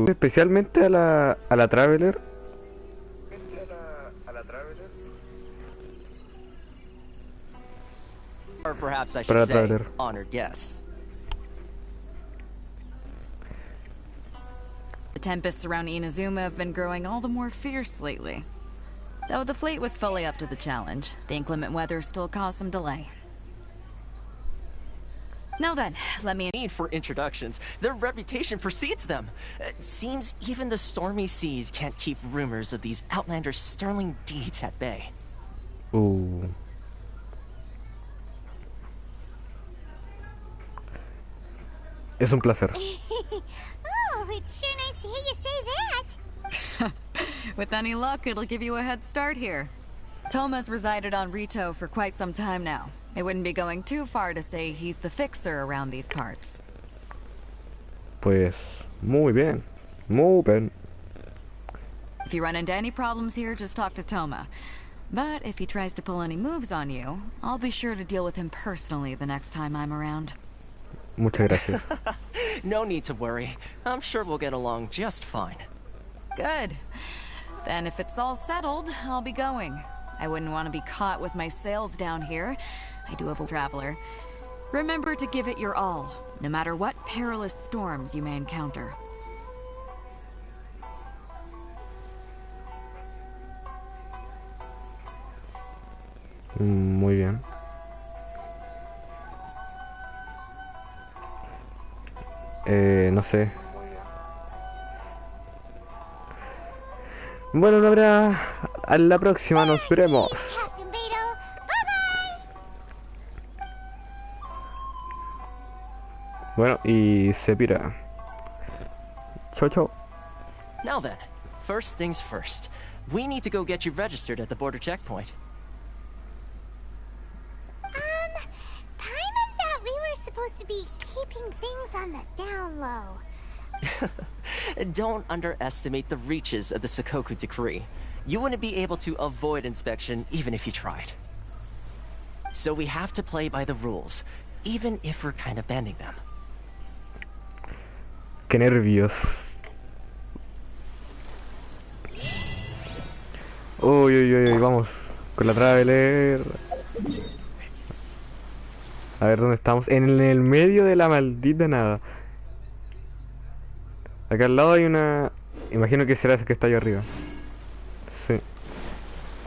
Especialmente a la Traveler. Or perhaps I Para should la say, Traveler. honored guests. The tempests around INAZUMA have been growing all the more fierce lately. Though the fleet was fully up to the challenge, the inclement weather still caused some delay. Now then, let me... Need for introductions. Their reputation precedes them. It seems even the stormy seas can't keep rumors of these Outlanders' sterling deeds at bay. Es un placer. Oh, it's sure nice to hear you say that. With any luck, it'll give you a head start here. Toma's resided on Rito for quite some time now. It wouldn't be going too far to say he's the fixer around these parts. Pues, muy bien. Muy bien. If you run into any problems here, just talk to Toma. But if he tries to pull any moves on you, I'll be sure to deal with him personally the next time I'm around. Muchas gracias. No need to worry. I'm sure we'll get along just fine. Good. Then if it's all settled, I'll be going. I wouldn't want to be caught with my sails down here. I do have a traveler. Remember to give it your all, no matter what perilous storms you may encounter. Muy bien. No sé. Bueno, no habrá... A la próxima nos veremos. Captain Beto. Bye-bye. Bueno, y se pira. Chau, chau. Now then, first things first. We need to go get you registered at the border checkpoint. Paimon thought we were supposed to be keeping things on the down low. Don't underestimate the reaches of the Sakoku Decree. You wouldn't be able to avoid inspection even if you tried. So we have to play by the rules, even if we're kind of bending them. Qué nervios. Uy, uy, uy, uy, vamos. Con la Traveler. A ver dónde estamos. En el medio de la maldita nada. Acá al lado hay una... Imagino que será esa que está ahí arriba. Sí.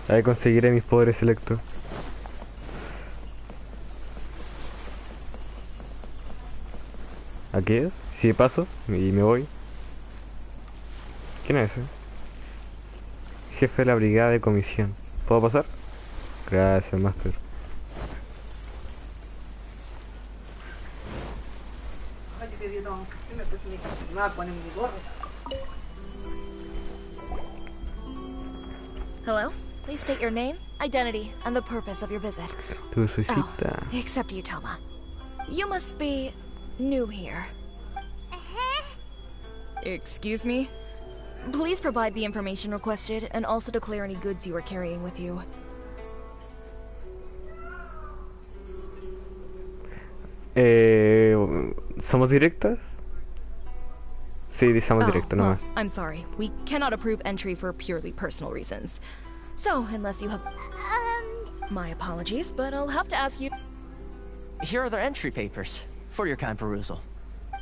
Ahí conseguiré mis poderes selectos. ¿Aquí es? Si paso y me voy. ¿Quién es ese? Jefe de la brigada de comisión. ¿Puedo pasar? Gracias, Master. Hello? Please state your name, identity, and the purpose of your visit. Tu visita. Except you, Toma. You must be new here. Excuse me? Please provide the information requested and also declare any goods you are carrying with you. ¿Somos directas? Sí, somos directas nomás. I'm sorry. We cannot approve entry for purely personal reasons. So, unless you have... My apologies, but I'll have to ask you... Here are their entry papers, for your kind perusal.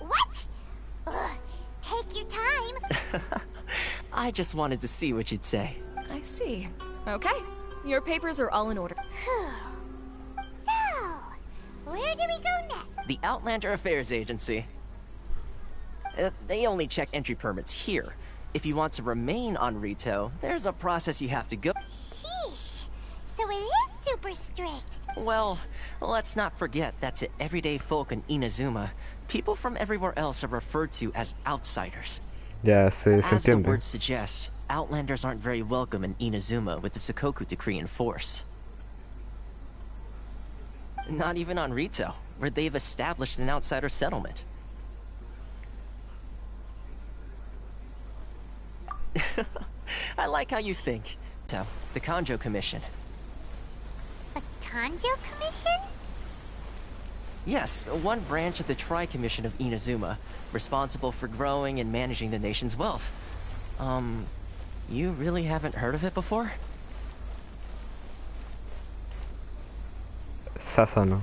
What? Ugh, take your time. I just wanted to see what you'd say. I see. Okay. Your papers are all in order. So, where do we go next? The Outlander Affairs Agency. They only check entry permits here. If you want to remain on Rito, there's a process you have to go... Sheesh. So it is super strict. Well, let's not forget that to everyday folk in INAZUMA, people from everywhere else are referred to as outsiders. Ya se As the entiende. word suggests, Outlanders aren't very welcome in INAZUMA with the Sakoku Decree in force. Not even on Rito, where they've established an outsider settlement. I like how you think. So, the Kanjo Commission. The Kanjo Commission? Yes, one branch of the Tri-Commission of INAZUMA, responsible for growing and managing the nation's wealth. You really haven't heard of it before? Sasano.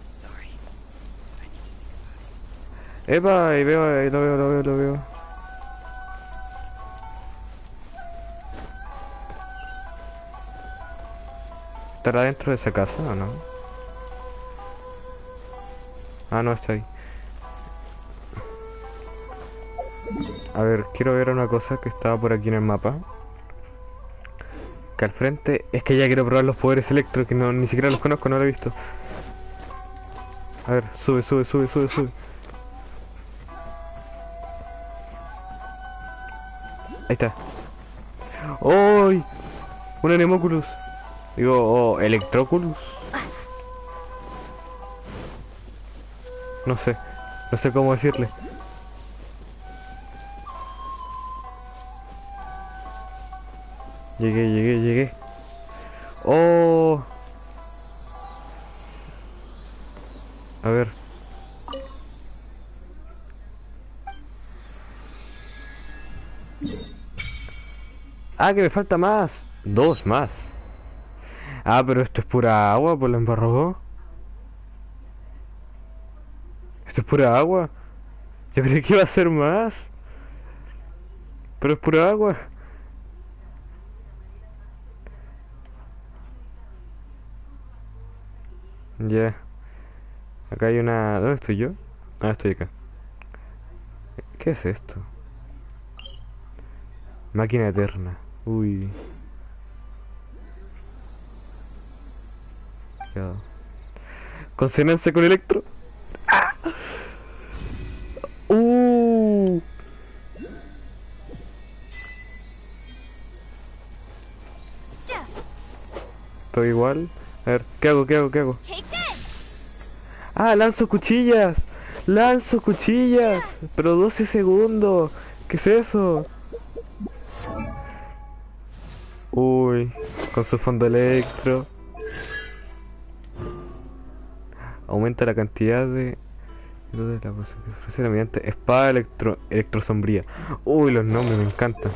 Sorry. Epa, ahí veo, ahí lo veo. ¿Estará dentro de esa casa o no? Ah, no, está ahí. A ver, quiero ver una cosa que estaba por aquí en el mapa. Que al frente... Es que ya quiero probar los poderes electro, que no, ni siquiera los conozco, no lo he visto. A ver, sube. Ahí está. ¡Uy! Un Anemoculus. Digo, Electroculus. No sé cómo decirle. Llegué. ¡Oh! A ver. Ah, que me falta más. 2 más. Ah, pero esto es pura agua, pues la embarró. Esto es pura agua. Yo creí que iba a ser más. Pero es pura agua. Ya. Acá hay una... ¿Dónde estoy yo? Ah, estoy acá. ¿Qué es esto? Máquina eterna. Uy. Cuidado. Consonancia con electro. ¡Ah! Pero igual. A ver, ¿qué hago? Ah, lanzo cuchillas. Pero 12 segundos. ¿Qué es eso? Uy, con su fondo electro. Aumenta la cantidad de... la posición mediante espada electrosombría. Uy, los nombres me encantan.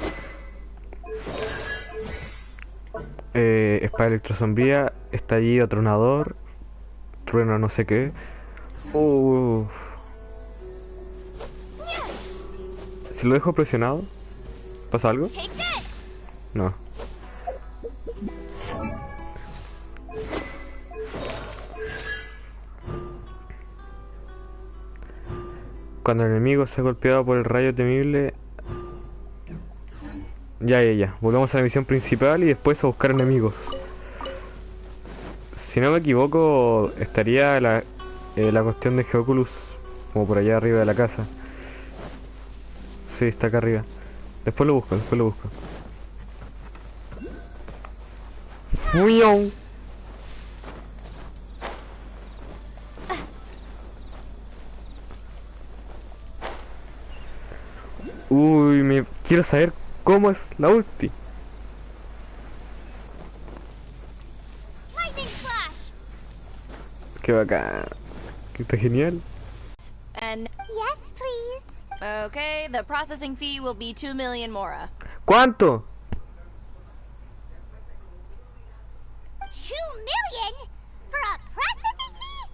Espada electrosombría, estallido tronador, trueno no sé qué. Si lo dejo presionado, ¿pasa algo? No. Cuando el enemigo sea golpeado por el rayo temible... Ya. Volvamos a la misión principal y después a buscar enemigos. Si no me equivoco, estaría la cuestión de Geoculus como por allá arriba de la casa. Sí, está acá arriba. Después lo busco. ¡Fuión! Uy, quiero saber cómo es la ulti. Qué bacán. Que está genial. And Yes, please. okay, the processing fee will be 2 million mora. ¿Cuánto? 2 million? For a processing fee?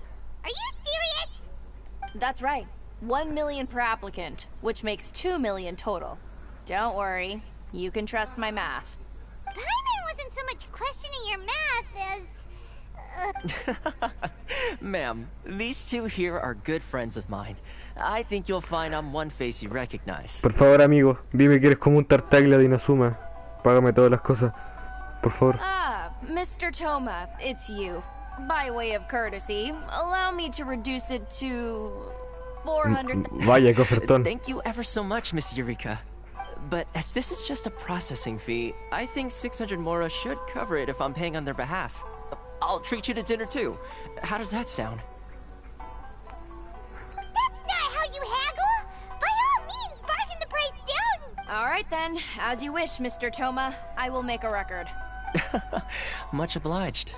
Are you serious? That's right. 1 million per applicant, which makes 2 million total. Don't worry, you can trust my math. Paimon wasn't so much questioning your math as... Ma'am, these two here are good friends of mine. I think you'll find I'm one face you recognize. Por favor, amigo, dime que eres como un tartaglia de INAZUMA. Págame todas las cosas. Por favor. Ah, Mr. Toma, it's you. By way of courtesy, allow me to reduce it to 400... Vaya, qué ofertón. Thank you ever so much, Miss Eureka. But as this is just a processing fee, I think 600 mora should cover it if I'm paying on their behalf. I'll treat you to dinner too. How does that sound? That's not how you haggle! By all means, bargain the price down! Alright then, as you wish, Mr. Toma. I will make a record. Much obliged.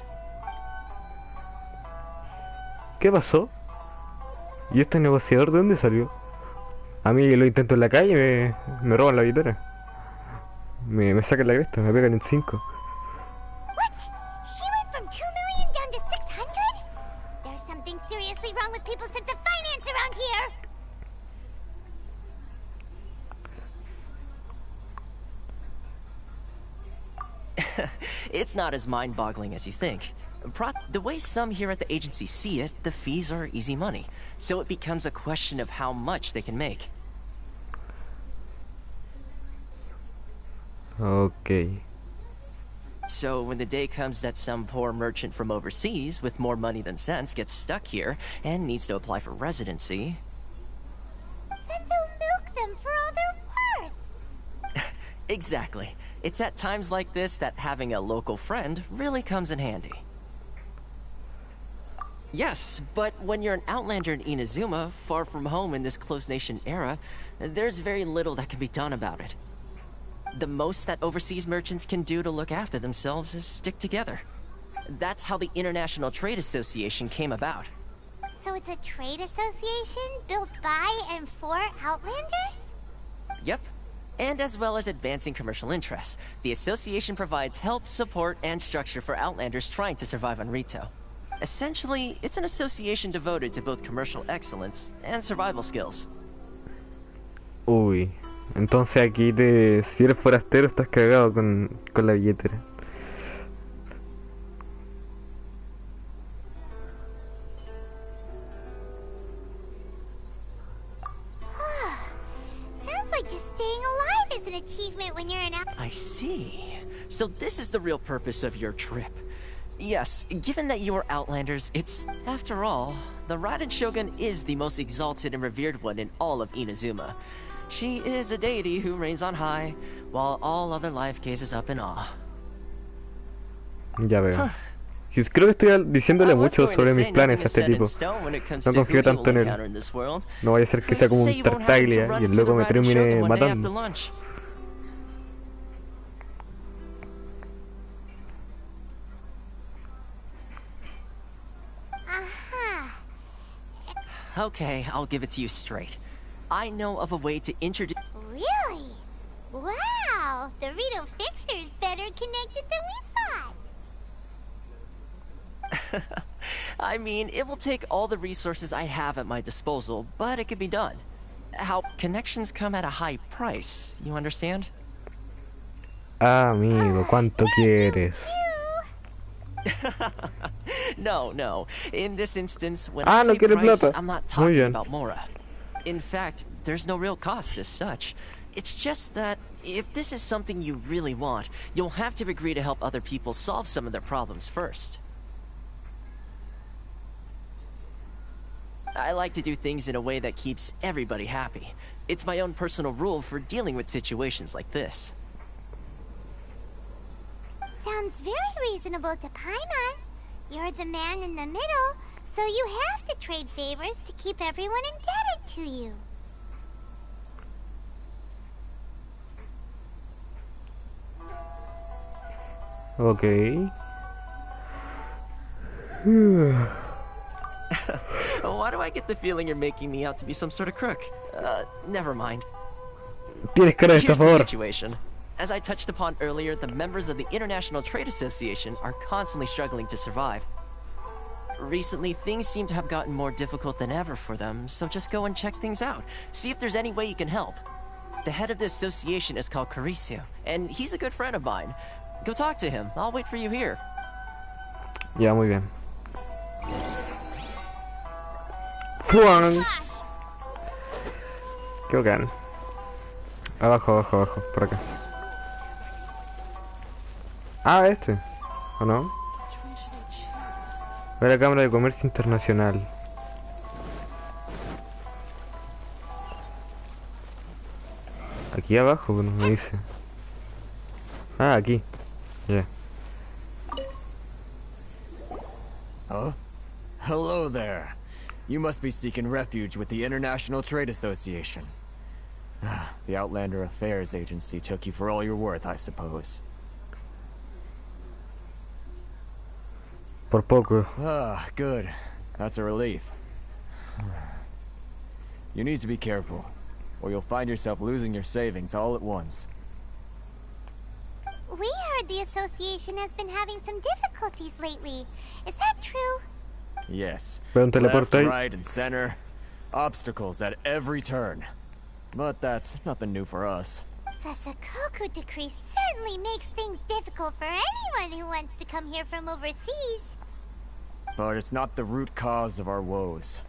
¿Qué pasó? ¿Y este negociador de dónde salió? A mí lo intento en la calle y me roban la billetera. Me sacan la cresta, me pegan en 5. What? She went from 2 million down to 600? There's something seriously wrong with people's sense of finance around here. It's not as mind-boggling as you think. The way some here at the agency see it, the fees are easy money. So it becomes a question of how much they can make. Okay. So when the day comes that some poor merchant from overseas with more money than sense gets stuck here and needs to apply for residency... Then they'll milk them for all they're worth. Exactly. It's at times like this that having a local friend really comes in handy. Yes, but when you're an outlander in INAZUMA, far from home in this close nation era, there's very little that can be done about it. The most that overseas merchants can do to look after themselves is stick together. That's how the International Trade Association came about. So it's a trade association built by and for Outlanders? Yep. And as well as advancing commercial interests, the association provides help, support, and structure for Outlanders trying to survive on Rito. Essentially, it's an association devoted to both commercial excellence and survival skills. Uy, entonces aquí si eres forastero estás cagado con la billetera. Sounds like just staying alive is an achievement when you're an I see. So this is the real purpose of your trip. Yes, given that you are Outlanders, it's, after all, the Raiden Shogun is the most exalted and revered one in all of INAZUMA. She is a deity who reigns on high, while all other life gazes up in awe. Ya veo. Creo que estoy diciéndole mucho sobre mis planes a este tipo. No confío tanto en él. No vaya a ser que sea como un Tartaglia y el loco me termine matando. Okay, I'll give it to you straight. I know of a way to introduce... Really? Wow! The Rito Fixer's better connected than we thought. I mean, it will take all the resources I have at my disposal, but it can be done. How connections come at a high price, you understand? Ah, amigo, ¿cuánto quieres? No. In this instance, when I say no price, plata. I'm not talking about Mora. In fact, there's no real cost as such. It's just that if this is something you really want, you'll have to agree to help other people solve some of their problems first. I like to do things in a way that keeps everybody happy. It's my own personal rule for dealing with situations like this. Sounds very reasonable to Paimon. You're the man in the middle, so you have to trade favors to keep everyone indebted to you. Okay. Why do I get the feeling you're making me out to be some sort of crook? Never mind. Tienes cara de Here's the estafador. situation. As I touched upon earlier, the members of the International Trade Association are constantly struggling to survive. Recently, things seem to have gotten more difficult than ever for them, so just go and check things out. See if there's any way you can help. The head of the association is called Carisio, and he's a good friend of mine. Go talk to him. I'll wait for you here. Ya, muy bien. ¡Fuan! Qué bacán. Abajo, por acá. Ah, este. ¿O no? Ve la Cámara de Comercio Internacional. Aquí abajo, bueno, me dice. Ah, aquí. Ya. Huh? Hello there. You must be seeking refuge with the International Trade Association. The Outlander Affairs Agency took you for all you're worth, I suppose. Por poco. Good. That's a relief. You need to be careful, or you'll find yourself losing your savings all at once. We heard the association has been having some difficulties lately. Is that true? Yes. Veo un Left, teleporte ahí. right, and center. Obstacles at every turn. But that's nothing new for us. The Sakoku decree certainly makes things difficult for anyone who wants to come here from overseas. But it's not the root cause of our woes.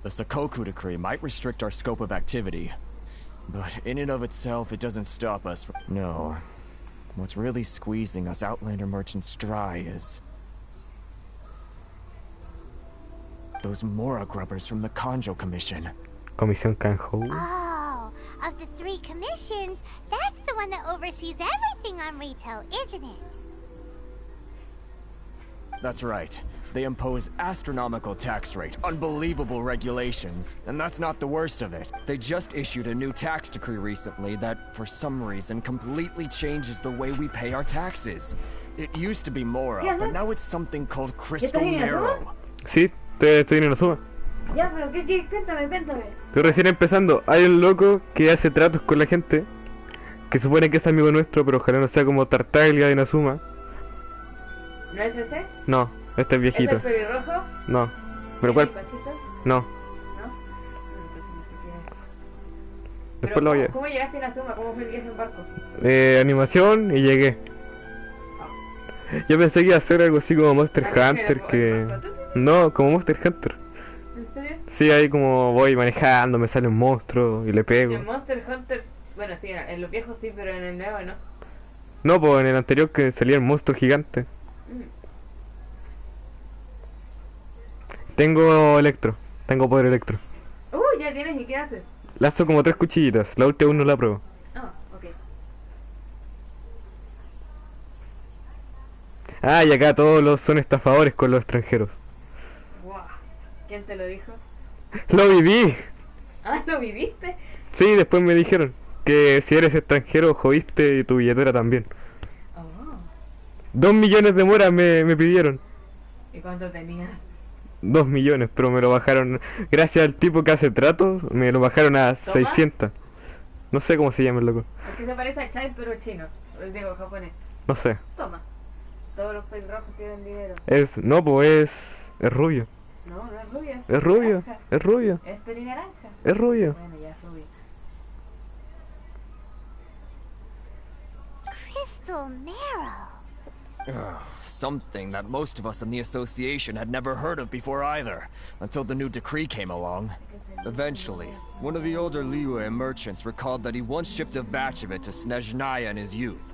The Sakoku decree might restrict our scope of activity, but in and of itself, it doesn't stop us from... No. What's really squeezing us Outlander merchants dry is... those Mora grubbers from the Kanjo Commission. Comisión Kanjo. Oh, of the 3 commissions, that's the one that oversees everything on retail, isn't it? That's right. They impose astronomical tax rate, unbelievable regulations, and that's not the worst of it. They just issued a new tax decree recently that, for some reason, completely changes the way we pay our taxes. It used to be Mora, but now it's something called Crystal Marrow. Sí, estoy en INAZUMA. Ya, pero ¿qué? Cuéntame. Estoy recién empezando. Hay un loco que hace tratos con la gente, que supone que es amigo nuestro, pero ojalá no sea como Tartaglia de INAZUMA. ¿No es ese? No, este es viejito. ¿Es el pelirrojo? No. ¿Pero cuál? ¿Cochitos? No. ¿No? Entonces no sé quién es. Después lo voy a... ¿Cómo llegaste a INAZUMA? ¿Cómo fue el viaje en barco? Animación y llegué. Yo pensé que iba a hacer algo así como Monster Hunter, que... No, como Monster Hunter. ¿En serio? Sí, ahí como voy manejando, me sale un monstruo y le pego. En Monster Hunter... Bueno, sí, en los viejos sí, pero en el nuevo no. No, pues en el anterior que salía el monstruo gigante. Tengo electro, tengo poder electro. Ya tienes, ¿y qué haces? Lazo como 3 cuchillitas, la última aún no la pruebo. Ah, ok. Ah, y acá todos son estafadores con los extranjeros. Wow. ¿Quién te lo dijo? ¡Lo viví! Ah, ¿lo viviste? Sí, después me dijeron que si eres extranjero jodiste y tu billetera también. Oh. 2 millones de moras me pidieron. ¿Y cuánto tenías? 2 millones, pero me lo bajaron. Gracias al tipo que hace tratos, me lo bajaron a ¿Toma? 600. No sé cómo se llama el loco. Es que se parece a Chai, pero chino. Les digo, japonés. No sé. Toma. Todos los pelirrojos tienen dinero. No, pues es rubio. No, no es rubia. Es rubio, naranja. es rubio, Es pelinaranja. es rubio. Bueno, ya es rubio. Crystal Marrow. Something that most of us in the association had never heard of before either, until the new decree came along. Eventually, one of the older Liyue merchants recalled that he once shipped a batch of it to Snezhnaya in his youth.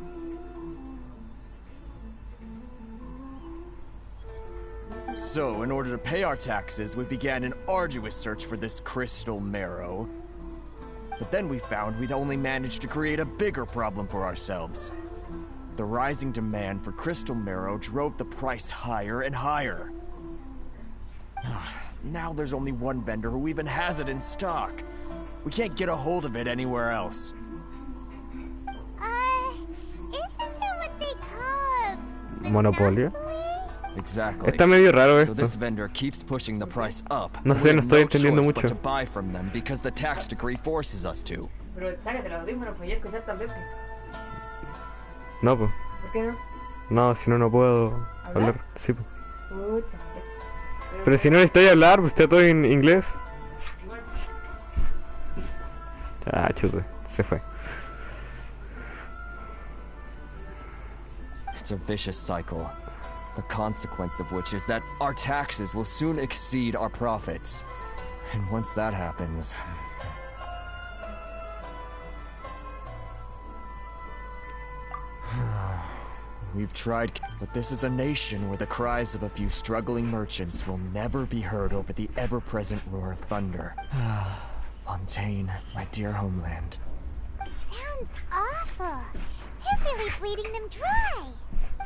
So, in order to pay our taxes, we began an arduous search for this crystal marrow. But then we found we'd only managed to create a bigger problem for ourselves. The rising demand for crystal marrow drove the price higher and higher. Now there's only one vendor who even has it in stock. We can't get a hold of it anywhere else. Isn't that what they call Monopolio. Exactly. Está medio raro So esto. this vendor keeps pushing the price up. No and sé, we no have estoy entendiendo choice but mucho. to buy from them because the tax decree forces us to. Pero sácate los audífonos, pues ya escuchar también. Pues. No, pues. ¿Por qué no? No, si no, no puedo ¿Hablar? hablar. Sí, pues. Pucha. Pero si no necesitáis hablar, pues está todo en inglés. Igual. Ah, chute, se fue. It's a vicious cycle. The consequence of which is that our taxes will soon exceed our profits. And once that happens... We've tried, but this is a nation where the cries of a few struggling merchants will never be heard over the ever-present roar of thunder. Fontaine, my dear homeland. Sounds awful. They're really bleeding them dry.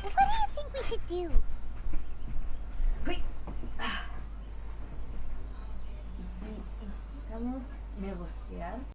What do you think we should do? Uy. Ah. ¿Y si intentamos negociar?